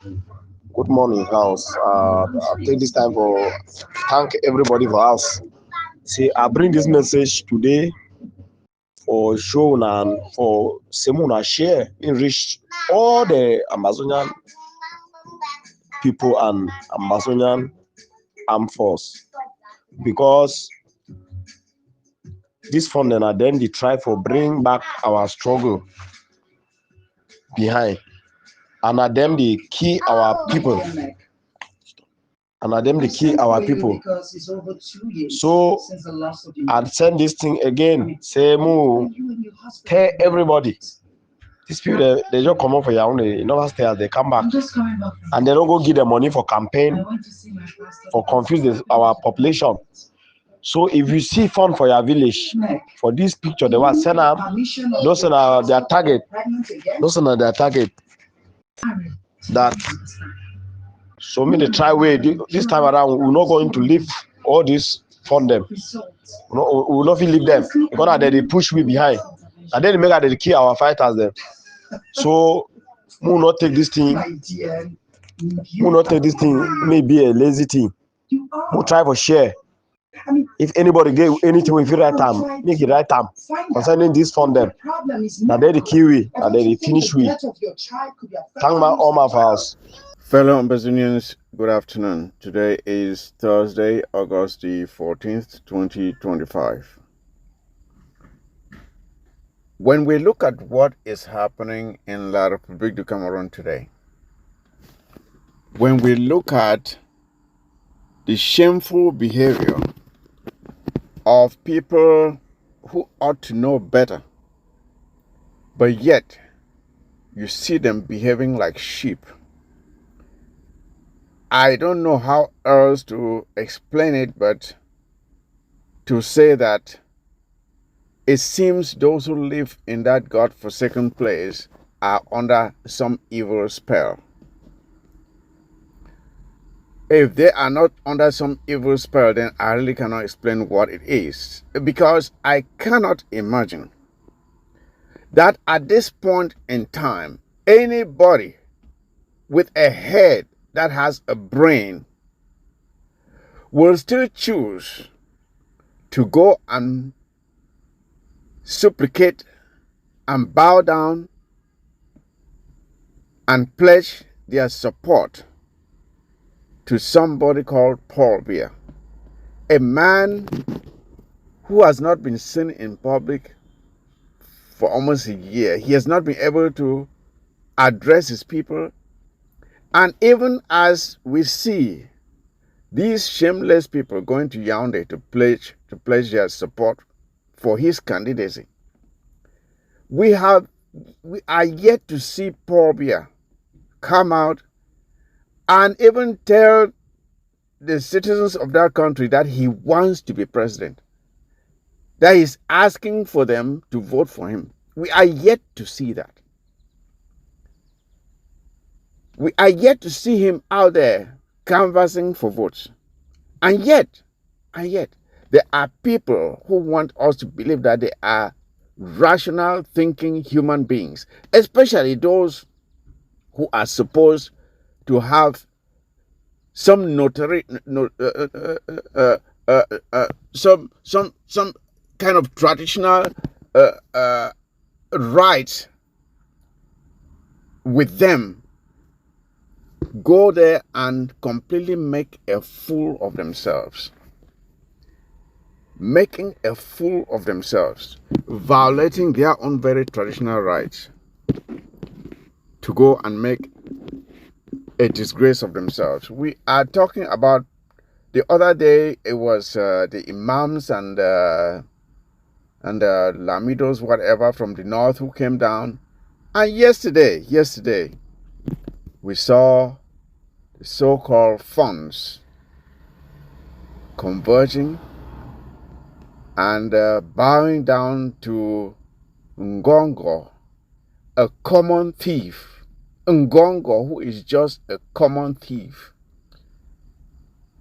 Good morning, house. I'll take this time for thank everybody for us. See, I bring this message today for show and for Simona share enrich all the Amazonian people and Amazonian armed force because this funding and then they try for bring back our struggle behind and at them they key our people and at them they kill our people. So I'd send this thing again. Say move, tell everybody. These people they just come up for your own, they never stay as they come back. And they don't go give them money for campaign, for confuse our population. So if you see fund for your village, for this picture, they want send up, those are their target. Those are their target. That so me they try way this time around we're not going to leave all this fund them. We will not leave them because they push me behind. And then they make they kill our fighters them. So we will not take this thing. We will not take this thing maybe a lazy thing. We'll try for share. If anybody get anything with you right time, make it right time. Concerning this fund them. Now they the kiwi, and they finish with. Thank my all my files. Fellow Ambazonians, good afternoon. Today is Thursday, August the 14th, 2025. When we look at what is happening in La République du Cameroon today, when we look at the shameful behavior of people who ought to know better, but yet you see them behaving like sheep, I don't know how else to explain it, but to say that it seems those who live in that God-forsaken place are under some evil spell. If they are not under some evil spell, then I really cannot explain what it is. Because I cannot imagine that at this point in time, anybody with a head that has a brain will still choose to go and supplicate and bow down and pledge their support to somebody called Paul Biya, a man who has not been seen in public for almost a year. He has not been able to address his people. And even as we see these shameless people going to Yaoundé to pledge their support for his candidacy, we are yet to see Paul Biya come out and even tell the citizens of that country that he wants to be president, that he's asking for them to vote for him. We are yet to see that. We are yet to see him out there canvassing for votes. And yet, there are people who want us to believe that they are rational thinking human beings, especially those who are supposed to have some some kind of traditional rights with them, go there and completely make a fool of themselves. Making a fool of themselves, violating their own very traditional rights to go and make a disgrace of themselves. We are talking about the other day, it was the imams and lamidos, whatever, from the north who came down. And yesterday, we saw the so-called Fons converging and bowing down to Ngong, a common thief. Ngong, who is just a common thief.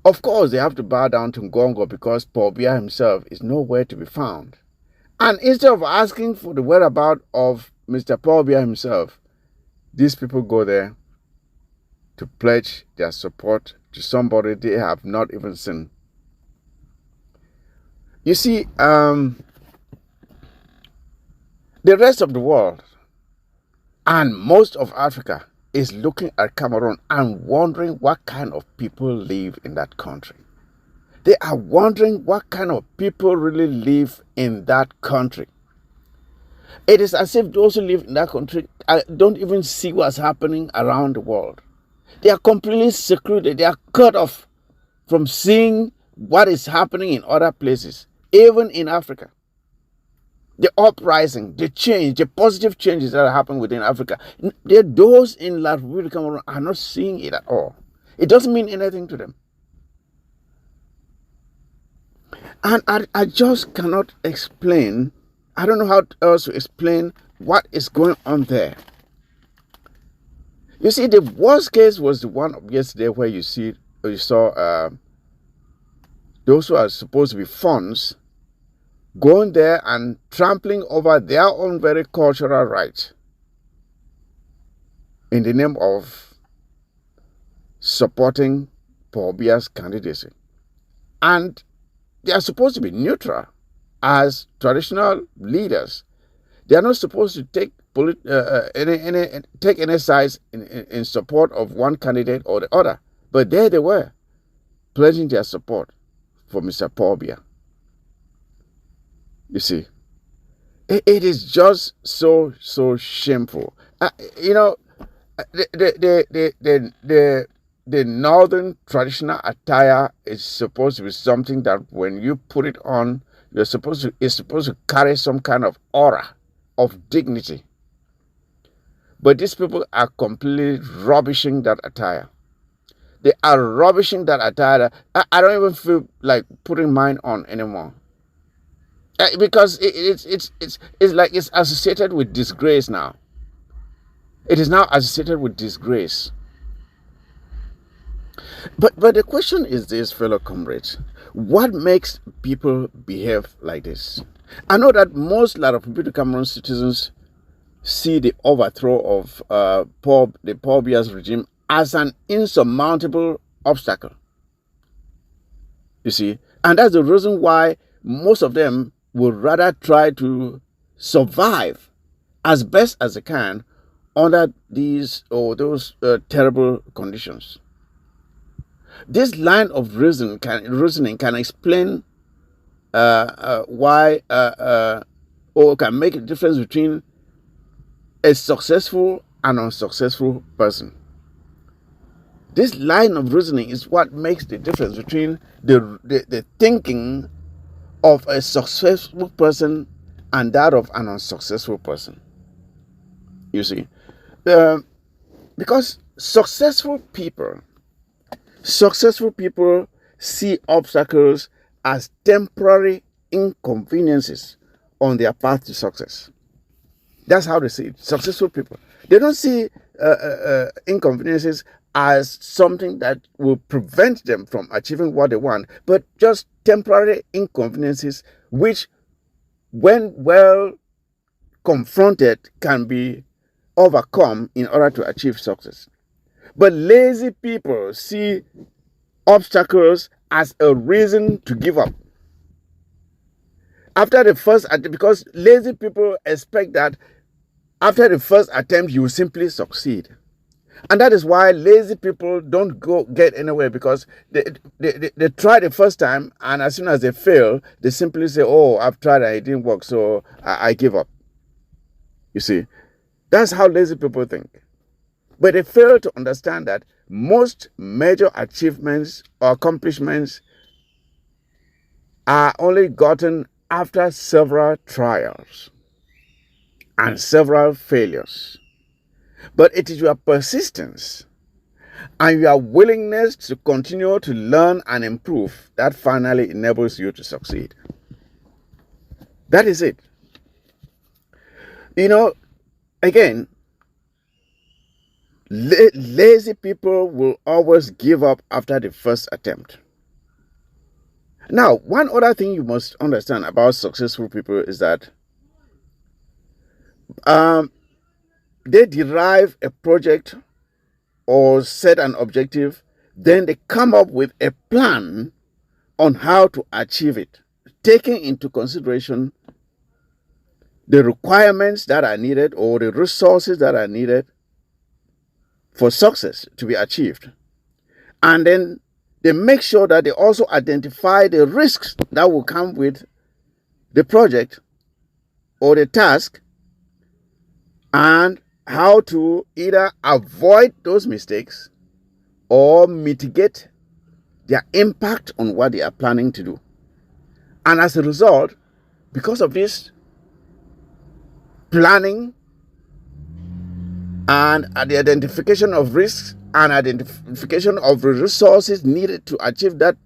Of course, they have to bow down to Ngong because Paul Biya himself is nowhere to be found. And instead of asking for the whereabouts of Mr. Paul Biya himself, these people go there to pledge their support to somebody they have not even seen. You see, the rest of the world and most of Africa is looking at Cameroon and wondering what kind of people live in that country. They are wondering what kind of people really live in that country. It is as if those who live in that country don't even see what's happening around the world. They are completely secluded. They are cut off from seeing what is happening in other places, even in Africa. The uprising, the change, the positive changes that are happening within Africa, those in La Republic Cameroon are not seeing it at all. It doesn't mean anything to them. And I just cannot explain. I don't know how else to explain what is going on there. You see, the worst case was the one of yesterday where you saw those who are supposed to be Fons going there and trampling over their own very cultural rights in the name of supporting Paul Biya's candidacy. And they are supposed to be neutral as traditional leaders. They are not supposed to take any sides in support of one candidate or the other. But there they were, pledging their support for Mr. Paul Biya. You see, it is just so shameful. The northern traditional attire is supposed to be something that when you put it on, it's supposed to carry some kind of aura of dignity. But these people are completely rubbishing that attire. They are rubbishing that attire. I don't even feel like putting mine on anymore. Because it's like it's associated with disgrace now. It is now associated with disgrace. But the question is this, fellow comrades. What makes people behave like this? I know that most lot of people, Cameroon citizens, see the overthrow of the Paul Biya's regime as an insurmountable obstacle. You see, and that's the reason why most of them would rather try to survive as best as they can under these or those terrible conditions. This line of reasoning can explain why or can make a difference between a successful and unsuccessful person. This line of reasoning is what makes the difference between the thinking of a successful person and that of an unsuccessful person. You see, because successful people see obstacles as temporary inconveniences on their path to success. That's how they see it. Successful people, they don't see inconveniences as something that will prevent them from achieving what they want, but just temporary inconveniences which, when well confronted, can be overcome in order to achieve success. But lazy people see obstacles as a reason to give up. After the first attempt, because lazy people expect that after the first attempt you will simply succeed. And that is why lazy people don't get anywhere, because they try the first time, and as soon as they fail, they simply say, oh, I've tried and it didn't work, so I give up. You see, that's how lazy people think. But they fail to understand that most major achievements or accomplishments are only gotten after several trials and several failures. But it is your persistence and your willingness to continue to learn and improve that finally enables you to succeed. That is it. You know, again, lazy people will always give up after the first attempt. Now, one other thing you must understand about successful people is that they derive a project or set an objective, then they come up with a plan on how to achieve it, taking into consideration the requirements that are needed or the resources that are needed for success to be achieved. And then they make sure that they also identify the risks that will come with the project or the task, and how to either avoid those mistakes or mitigate their impact on what they are planning to do. And as a result, because of this planning and the identification of risks and identification of the resources needed to achieve that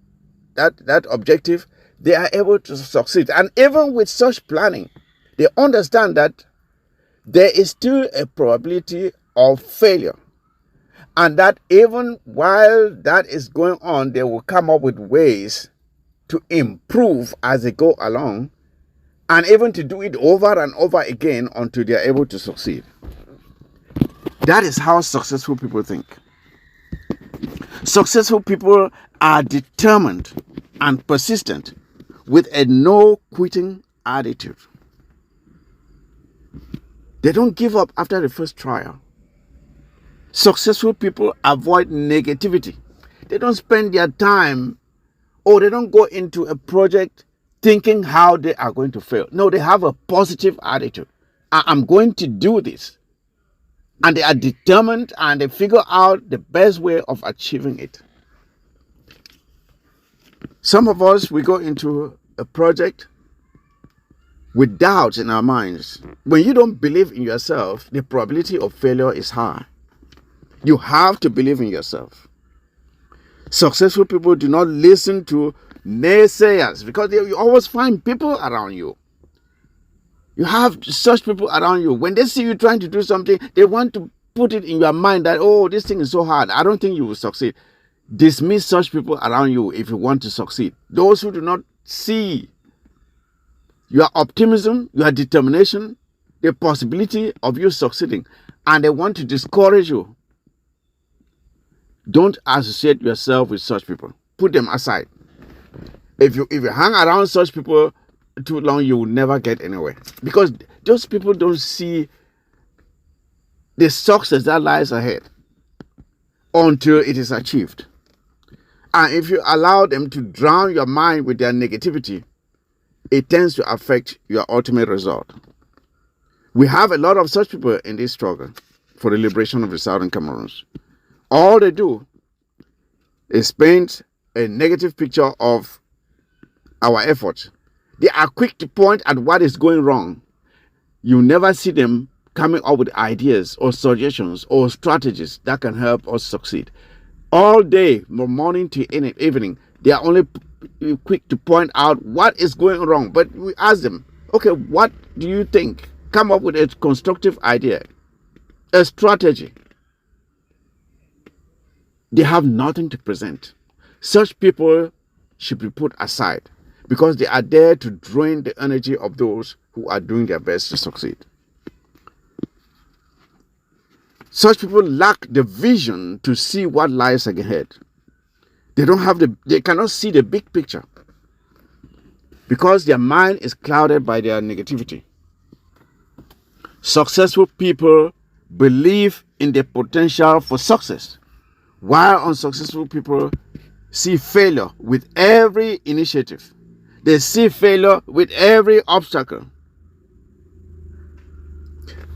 objective, they are able to succeed. And even with such planning, they understand that there is still a probability of failure, and that even while that is going on, they will come up with ways to improve as they go along, and even to do it over and over again until they are able to succeed. That is how successful people think. Successful people are determined and persistent with a no-quitting attitude. They don't give up after the first trial. Successful people avoid negativity. They don't spend their time, or they don't go into a project thinking how they are going to fail. No, they have a positive attitude. I'm going to do this. And they are determined, and they figure out the best way of achieving it. Some of us, we go into a project with doubts in our minds. When you don't believe in yourself, the probability of failure is high. You have to believe in yourself. Successful people do not listen to naysayers, because you always find people around you. You have such people around you. When they see you trying to do something, they want to put it in your mind that, oh, this thing is so hard, I don't think you will succeed. Dismiss such people around you if you want to succeed. Those who do not see your optimism, your determination, the possibility of you succeeding, and they want to discourage you, don't associate yourself with such people. Put them aside. If you hang around such people too long, you will never get anywhere, because those people don't see the success that lies ahead until it is achieved. And if you allow them to drown your mind with their negativity, it tends to affect your ultimate result. We have a lot of such people in this struggle for the liberation of the southern Cameroons. All they do is paint a negative picture of our efforts. They are quick to point at what is going wrong. You never see them coming up with ideas or suggestions or strategies that can help us succeed. All day, from morning to evening, they are only quick to point out what is going wrong. But we ask them, okay, what do you think? Come up with a constructive idea, a strategy. They have nothing to present. Such people should be put aside, because they are there to drain the energy of those who are doing their best to succeed. Such people lack the vision to see what lies ahead. They cannot see the big picture, because their mind is clouded by their negativity. Successful people believe in the potential for success, while unsuccessful people see failure with every initiative. They see failure with every obstacle.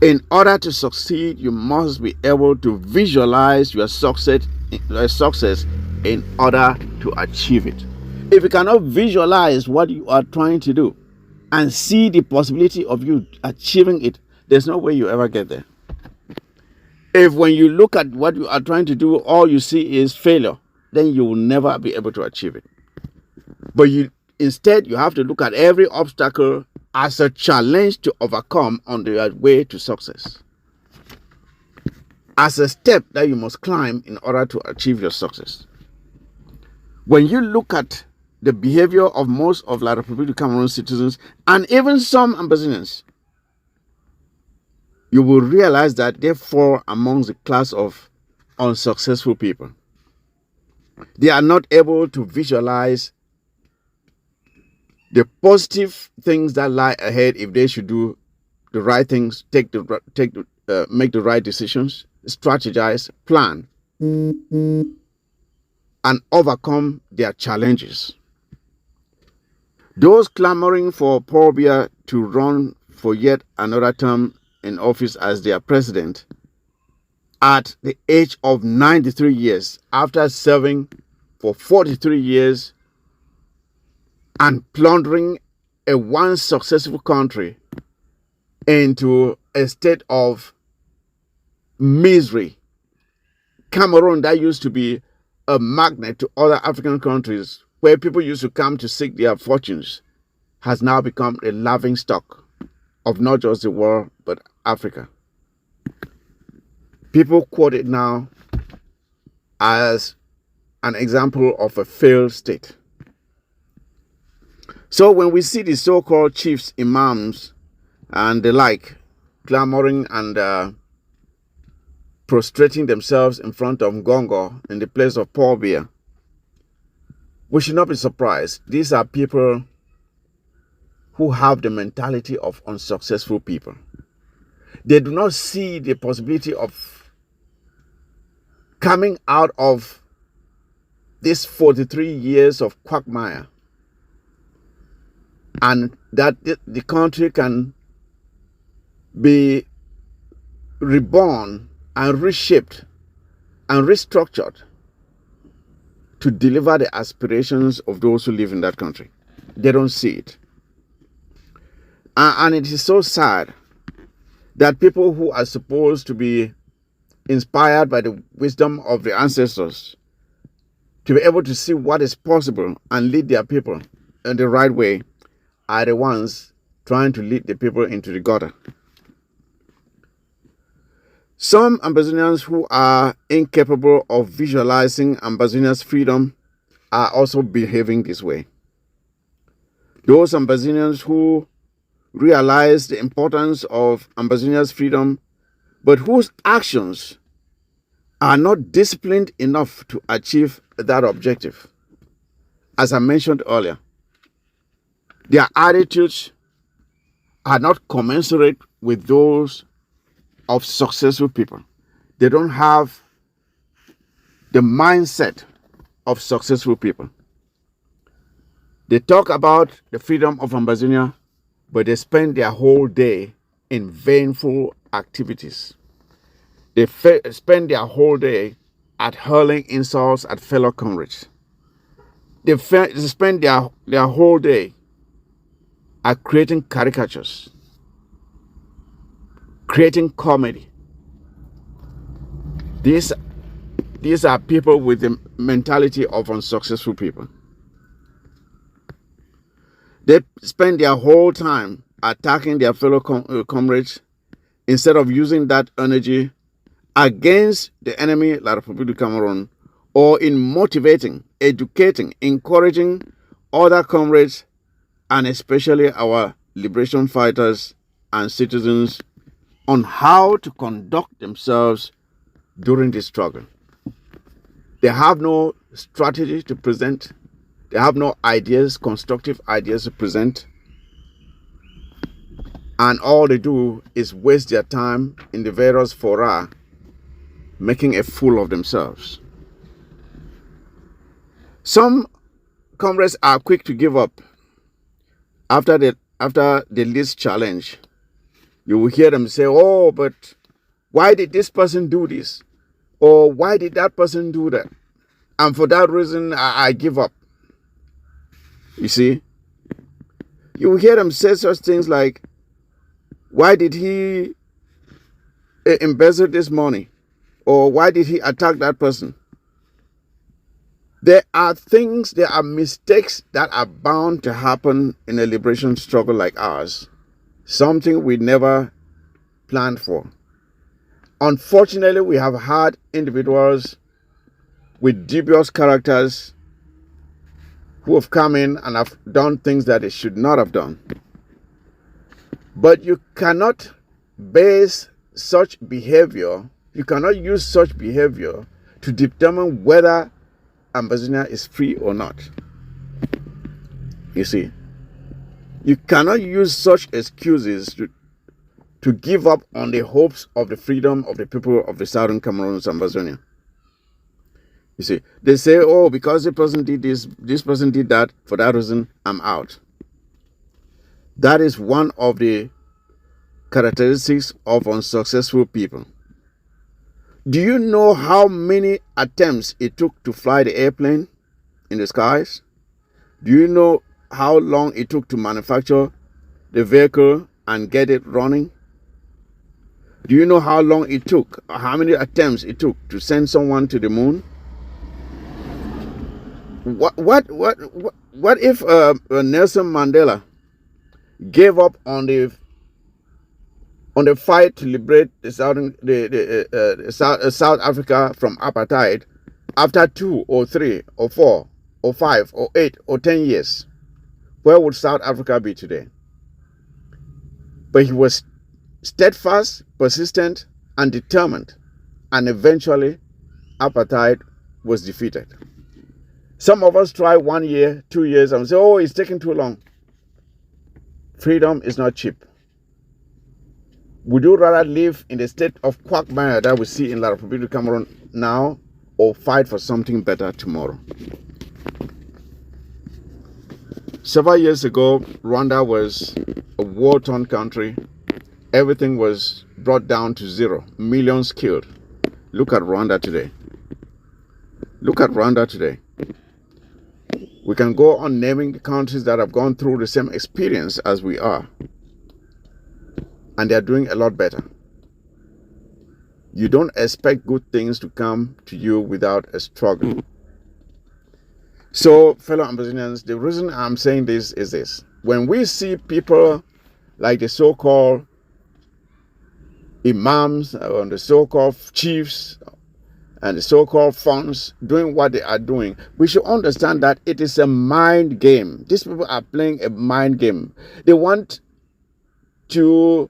In order to succeed, you must be able to visualize your success in order to achieve it. If you cannot visualize what you are trying to do and see the possibility of you achieving it, there's no way you ever get there. If when you look at what you are trying to do, all you see is failure, then you will never be able to achieve it. But instead, you have to look at every obstacle as a challenge to overcome on the way to success, as a step that you must climb in order to achieve your success. When you look at the behavior of most of La République du Cameroon citizens, and even some Ambazonians, you will realize that they fall amongst the class of unsuccessful people. They are not able to visualize the positive things that lie ahead if they should do the right things, make the right decisions, strategize, plan, and overcome their challenges. Those clamoring for Paul Biya to run for yet another term in office as their president at the age of 93 years, after serving for 43 years and plundering a once successful country into a state of misery. Cameroon, that used to be a magnet to other African countries where people used to come to seek their fortunes, has now become a laughing stock of not just the world, but Africa. People quote it now as an example of a failed state. So when we see the so-called chiefs, imams, and the like clamoring and prostrating themselves in front of Ngong in the place of Paul Biya, we should not be surprised. These are people who have the mentality of unsuccessful people. They do not see the possibility of coming out of this 43 years of quagmire, and that the country can be reborn and reshaped and restructured to deliver the aspirations of those who live in that country. They don't see it. And it is so sad that people who are supposed to be inspired by the wisdom of the ancestors, to be able to see what is possible and lead their people in the right way, are the ones trying to lead the people into the gutter. Some Ambazonians who are incapable of visualizing Ambazonia's freedom are also behaving this way. Those Ambazonians who realize the importance of Ambazonia's freedom, but whose actions are not disciplined enough to achieve that objective. As I mentioned earlier, their attitudes are not commensurate with those of successful people. They don't have the mindset of successful people. They talk about the freedom of Ambazonia, but they spend their whole day in vainful activities. They spend their whole day at hurling insults at fellow comrades. They spend their whole day at creating caricatures, creating comedy. These are people with the mentality of unsuccessful people. They spend their whole time attacking their fellow comrades instead of using that energy against the enemy, La Republique du Cameroon, or in motivating, educating, encouraging other comrades, and especially our liberation fighters and citizens, on how to conduct themselves during this struggle. They have no strategy to present. They have no ideas, constructive ideas to present. And all they do is waste their time in the various fora, making a fool of themselves. Some comrades are quick to give up after the least challenge. You will hear them say, "Oh, but why did this person do this? Or why did that person do that? And for that reason, I give up." You see? You will hear them say such things like, "Why did he embezzle this money? Or why did he attack that person?" There are mistakes that are bound to happen in a liberation struggle like ours. Something we never planned for. Unfortunately, we have had individuals with dubious characters who have come in and have done things that they should not have done. But you cannot base such behavior, you cannot use such behavior to determine whether Ambazonia is free or not. You see, you cannot use such excuses to give up on the hopes of the freedom of the people of the southern Cameroons, Ambazonia. You see, they say, oh, because the person did this person did that, for that reason, I'm out. That is one of the characteristics of unsuccessful people. Do you know how many attempts it took to fly the airplane in the skies? Do you know how long it took to manufacture the vehicle and get it running? Do you know how long it took, how many attempts it took to send someone to the moon? What if Nelson Mandela gave up on the fight to liberate the South Africa from apartheid after 2 or 3 or 4 or 5 or 8 or 10 years? Where would South Africa be today? But he was steadfast, persistent, and determined, and eventually apartheid was defeated. Some of us try 1 year, 2 years, and say, oh, it's taking too long. Freedom is not cheap. Would you rather live in the state of quagmire that we see in La République du Cameroon now, or fight for something better tomorrow? Several years ago, Rwanda was a war-torn country. Everything was brought down to zero. Millions killed. Look at Rwanda today. Look at Rwanda today. We can go on naming the countries that have gone through the same experience as we are. And they are doing a lot better. You don't expect good things to come to you without a struggle. So, fellow Ambazonians, the reason I'm saying this is this. When we see people like the so-called imams, or the so-called chiefs, and the so-called Fons doing what they are doing, we should understand that it is a mind game. These people are playing a mind game. They want to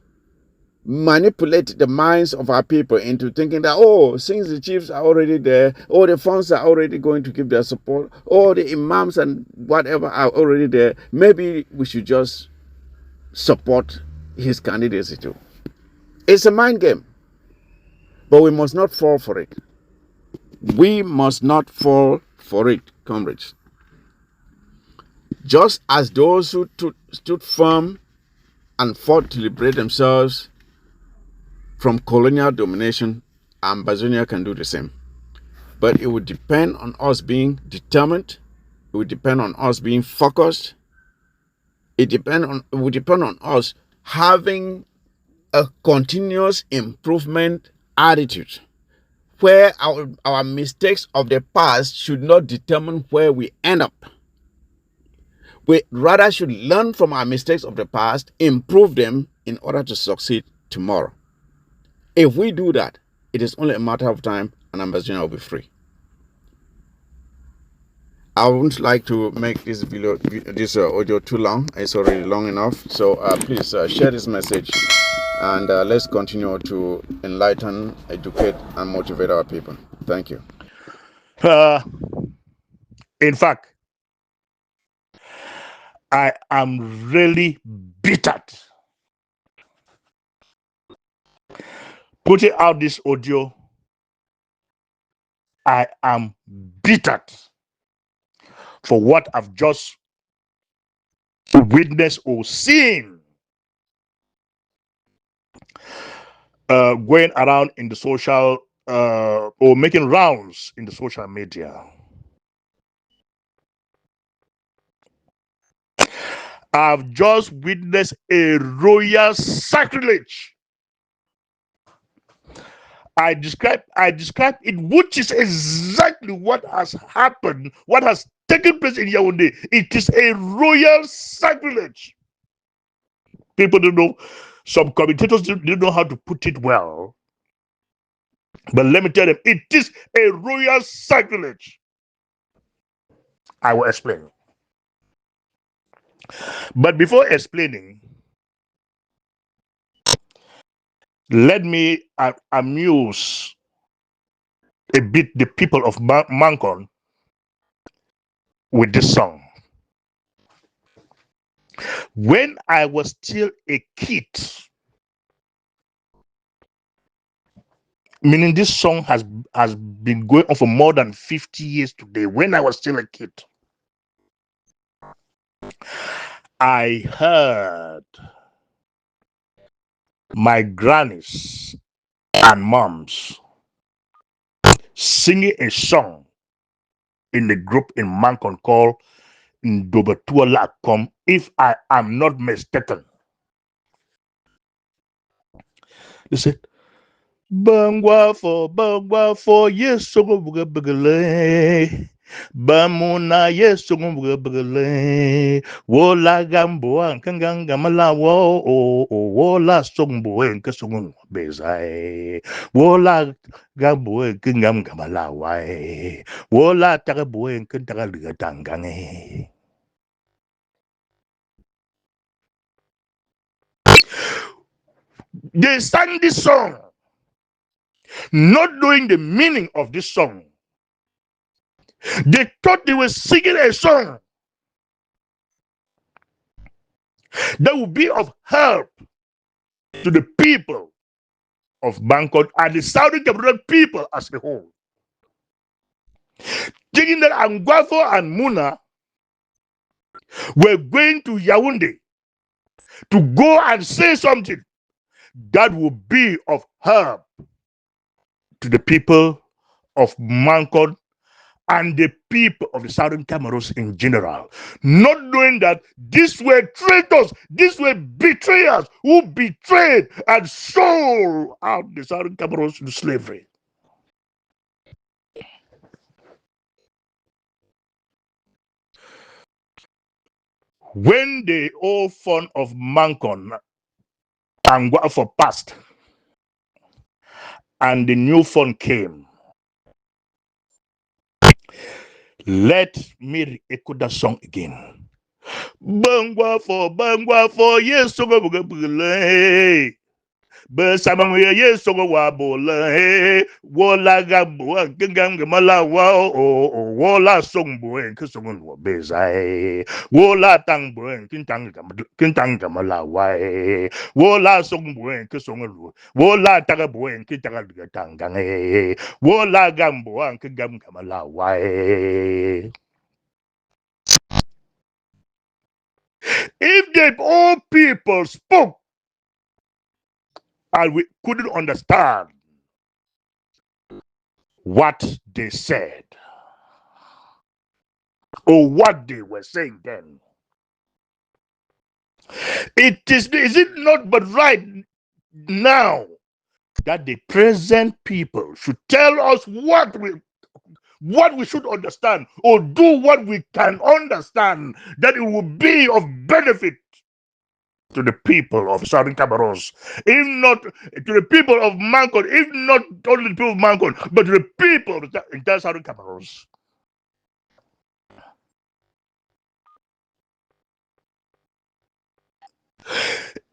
manipulate the minds of our people into thinking that, oh, since the chiefs are already there, or the Fons are already going to give their support, or the imams and whatever are already there, maybe we should just support his candidacy too. It's a mind game, but we must not fall for it. We must not fall for it, comrades. Just as those who stood firm and fought to liberate themselves from colonial domination, Ambazonia can do the same. But it would depend on us being determined. It would depend on us being focused. It would depend on us having a continuous improvement attitude, where our mistakes of the past should not determine where we end up. We rather should learn from our mistakes of the past, improve them in order to succeed tomorrow. If we do that, it is only a matter of time and Ambazonia will be free. I wouldn't like to make this audio too long. It's already long enough. So please share this message, and let's continue to enlighten, educate, and motivate our people. Thank you. In fact, I am really bitter. Putting out this audio, I am bitter for what I've just witnessed or seen going around in the social or making rounds in the social media. I've just witnessed a royal sacrilege. I describe it, which is exactly what has happened, what has taken place in Yaoundé. It is a royal sacrilege. People don't know, some commentators didn't know how to put it well. But let me tell them, it is a royal sacrilege. I will explain. But before explaining, let me amuse a bit the people of Mankon with this song. When I was still a kid, meaning this song has been going on for more than 50 years today. When I was still a kid, I heard my grannies and moms singing a song in the group in Mankon called Ndobetuala Kom, if I am not mistaken. They said, Bangwa for yes, so go bugale. Bamuna yes, so go bugale. Wola gambo and kanganga malawo, o wola songbo and kasung bezai. Wola gambo and kingam gamalawa. Wola tagabo and kantagatangange. They sang this song, not knowing the meaning of this song. They thought they were singing a song that would be of help to the people of Bangkok and the Southern Cameroon people as a whole. Thinking that Angwafo and Muna were going to Yaoundé to go and say something that would be of help to the people of Bangkok and the people of the Southern Cameroons in general, not knowing that these were traitors, these were betrayers who betrayed and sold out the Southern Cameroons into slavery. When the old fun of Mankon and Guafo passed, and the new fun came, let me echo that song again. Bangwa for yes, so go Bersama Yesus wabole wola gambo gengam gamala wa o wola songbo en kesongon wo bezai wola tangbo en kintang gamala wa wola songbo en kesongon wola tagabo en kintaga tangang wola gambo an kengam gamala wa. If the old people spoke and we couldn't understand what they said or what they were saying then, is it not but right now that the present people should tell us what we should understand or do what we can understand, that it will be of benefit to the people of Southern Cameroons, if not to the people of Mankon, if not only the people of Mankon, but to the people of the entire Southern Cameroons.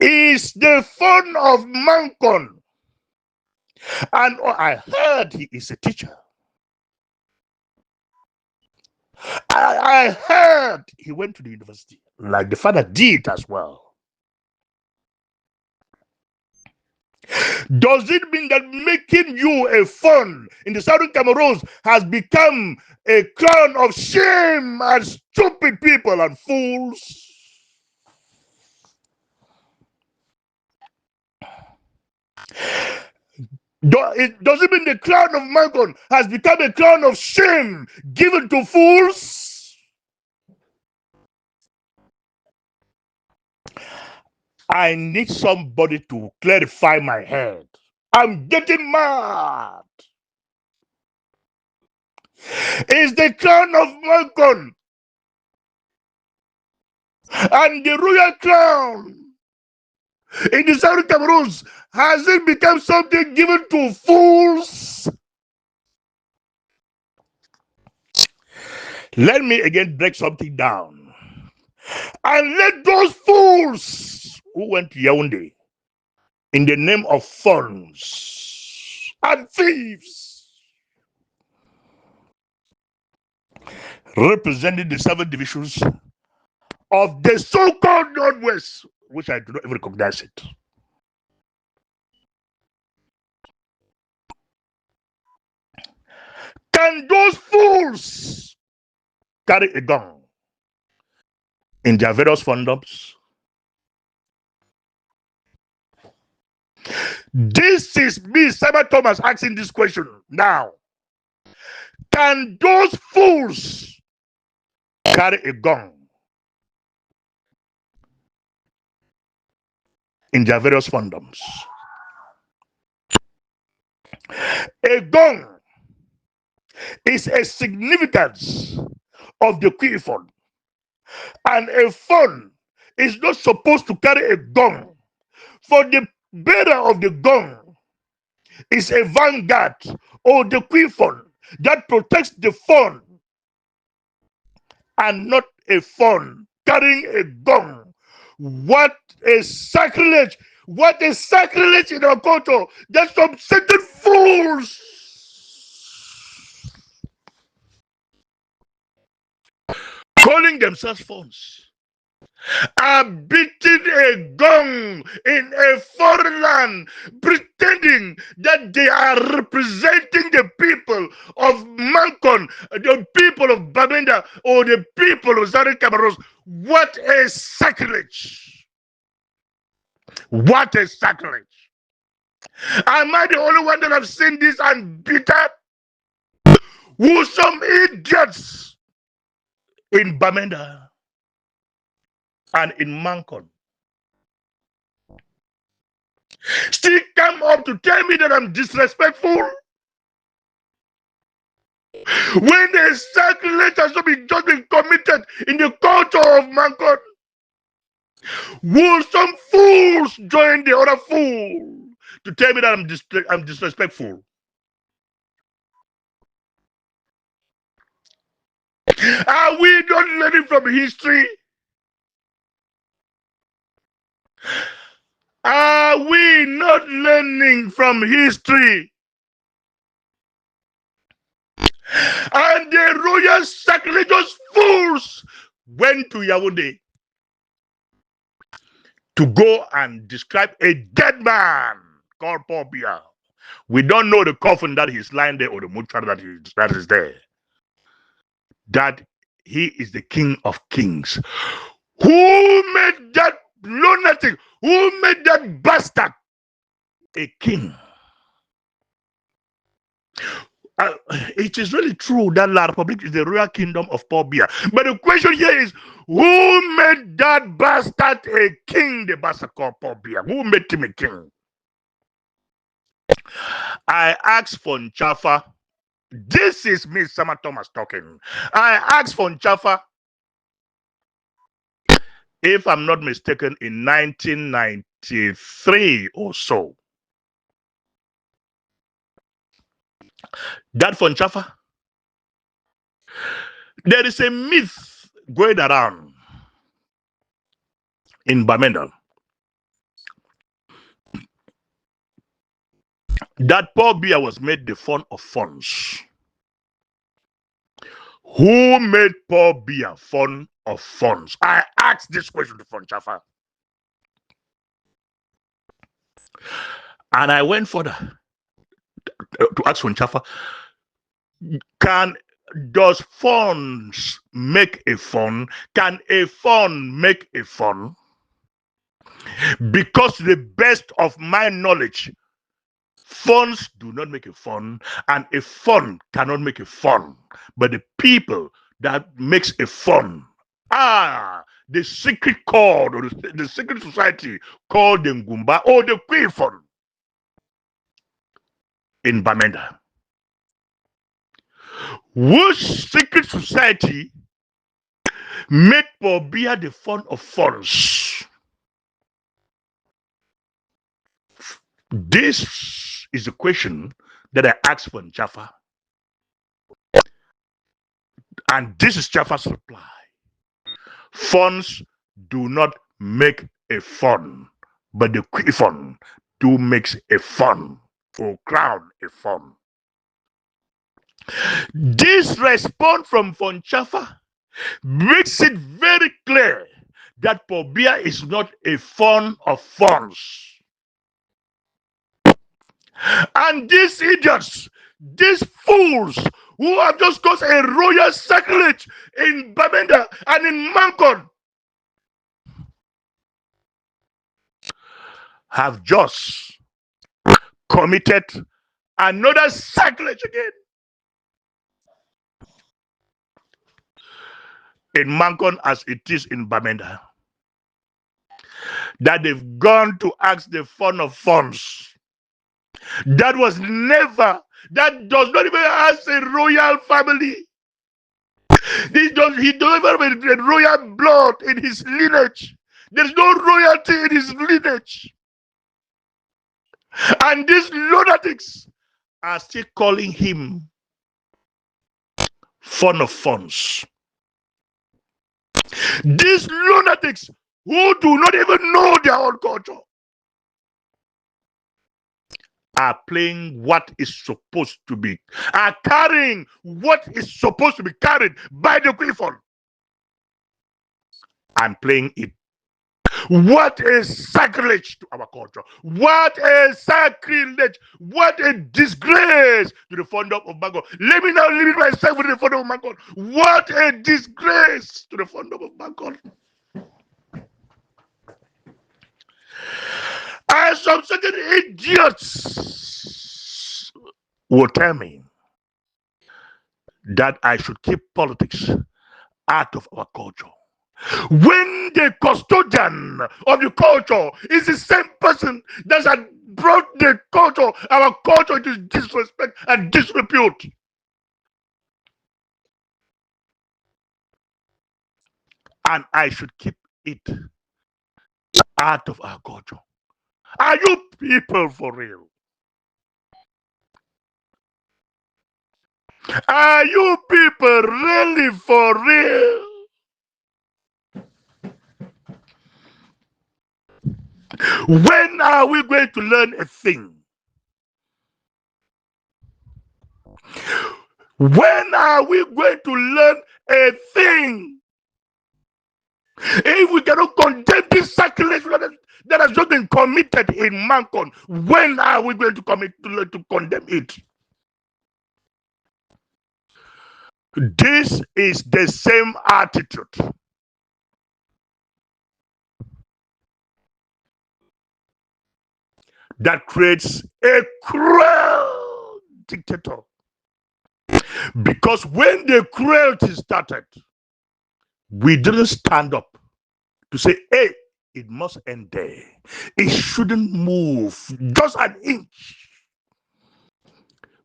Is the fun of Mankon, and I heard he is a teacher. I heard he went to the university, like the father did as well. Does it mean that making you a fun in the Southern Cameroons has become a crown of shame and stupid people and fools? Does it mean the crown of Mankon has become a crown of shame given to fools? I need somebody to clarify my head. I'm getting mad. Is the crown of Mankon and the royal crown in the Southern Cameroons, has it become something given to fools? Let me again break something down. And let those fools who went to Yaoundé in the name of Fons and thieves representing the 7 divisions of the so-called Northwest, which I do not even recognize it. Can those fools carry a gun in their various fandoms? This is me, Simon Thomas, asking this question now. Can those fools carry a gun in their various fandoms? A gun is a significance of the quiphon, and a phone is not supposed to carry a gun, for the bearer of the gun is a vanguard or the quiphon that protects the phone, and not a phone carrying a gun. What a sacrilege! What a sacrilege in our culture! There's some certain fools calling themselves Fons are beating a gong in a foreign land, pretending that they are representing the people of Mancon, the people of Bamenda, or the people of Southern Cameroon. What a sacrilege! What a sacrilege! Am I the only one that have seen this and bitter? Who some idiots in Bamenda and in Mancon still come up to tell me that I'm disrespectful when the sacrilege has just been committed in the culture of Mancon? Will some fools join the other fool to tell me that I'm disrespectful? Are we not learning from history? Are we not learning from history? And the royal sacrilegious fools went to Yaoundé to go and describe a dead man called Paul Biya. We don't know the coffin that he's lying there or the mortuary that is there. That he is the King of Kings. Who made that lunatic? Who made that bastard a king? It is really true that La Republic is the royal kingdom of Paul Biya. But the question here is, who made that bastard a king, the bastard called Paul Biya? Who made him a king? I asked Fons Chafa. This is me, Sama Thomas, talking. I asked Fons Chafa, if I'm not mistaken, in 1993 or so, that Fons Chafa, there is a myth going around in Bamenda that Paul Biya was made the fun of Fons. Who made Paul Biya fun of Fons? I asked this question to Fons Chafa. And I went further to ask Fons Chafa, does Fons make a fun? Can a fun make a fun? Because to the best of my knowledge, Fons do not make a fun, and a fun cannot make a fun. But the people that makes a fun are the secret called, or the secret society called the Ngumba or the Quiphon in Bamenda. Which secret society made Paul Biya the fun of Fons? This is the question that I asked Fons Chafa. And this is Chafa's reply. Fons do not make a fun, but the Quiphon do makes a fun or crown a fun. This response from Fonchafa makes it very clear that Paul Biya is not a fond of Fons. And these idiots, these fools who have just caused a royal sacrilege in Bamenda and in Mankon have just committed another sacrilege again in Mankon as it is in Bamenda. That they've gone to ask the fund of funds. That was never, that does not even ask a royal family. He doesn't even have a royal blood in his lineage. There's no royalty in his lineage. And these lunatics are still calling him fund of funds. These lunatics who do not even know their own culture are playing what is supposed to be, are carrying what is supposed to be carried by the people and playing it. What is sacrilege to our culture? What is sacrilege? What a disgrace to the founder of Mango. Let me now limit myself with the founder of Mango. What a disgrace to the founder of Mango. And some certain idiots will tell me that I should keep politics out of our culture, when the custodian of the culture is the same person that had brought the culture, our culture, into disrespect and disrepute. And I should keep it out of our culture. Are you people for real? Are you people really for real? When are we going to learn a thing? When are we going to learn a thing? If we cannot condemn this sacrilege that has just been committed in Mankon, when are we going to learn to condemn it? This is the same attitude that creates a cruel dictator. Because when the cruelty started, we didn't stand up to say, hey, it must end there. It shouldn't move just an inch.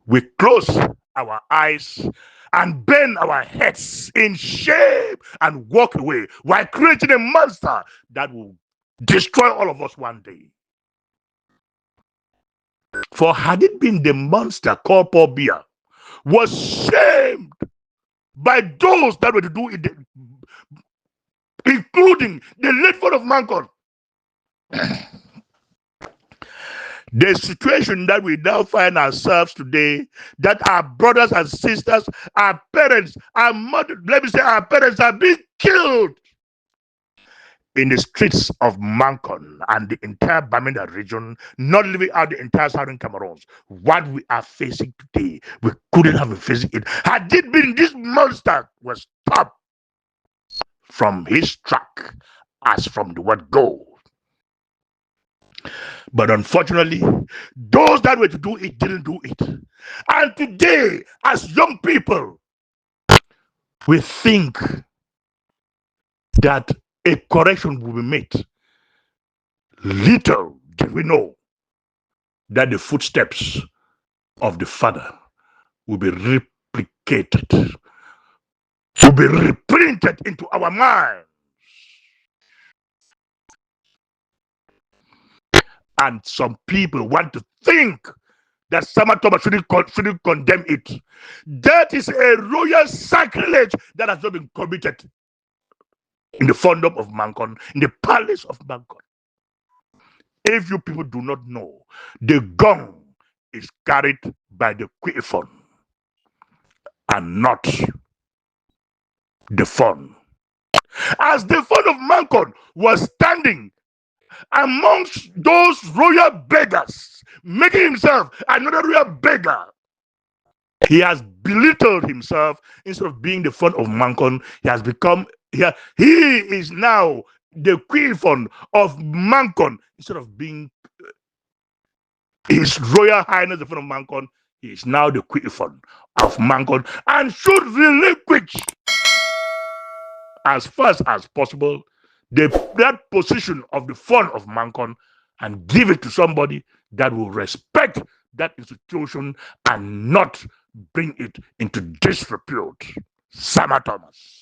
We close our eyes and bend our heads in shame and walk away while creating a monster that will destroy all of us one day. For had it been the monster called Paul Biya was shamed by those that were to do it, including the late father of Mankon, the situation that we now find ourselves today, that our brothers and sisters, our parents, our mothers, let me say our parents are being killed in the streets of Mankon and the entire Bamenda region, not leaving out the entire southern Cameroons. What we are facing today, we couldn't have been facing it had it been this monster was stopped from his track as from the word go. But unfortunately, those that were to do it didn't do it. And today, as young people, we think that a correction will be made. Little did we know that the footsteps of the Father will be replicated, will be reprinted into our minds. And some people want to think that Sama Thomas shouldn't condemn it. That is a royal sacrilege that has not been committed in the fondom of Mankon, in the palace of Mankon. If you people do not know, the Ngong is carried by the T.F.Y. and not the Fon. As the Fon of Mancon was standing amongst those royal beggars, making himself another royal beggar, he has belittled himself. Instead of being the Fon of Mancon, he has become, he is now the Queen Fon of Mancon. Instead of being His Royal Highness the Fon of Mancon, he is now the Queen Fon of Mancon, and should relinquish as fast as possible that position of the Fon of Mancon and give it to somebody that will respect that institution and not bring it into disrepute. Sama Thomas.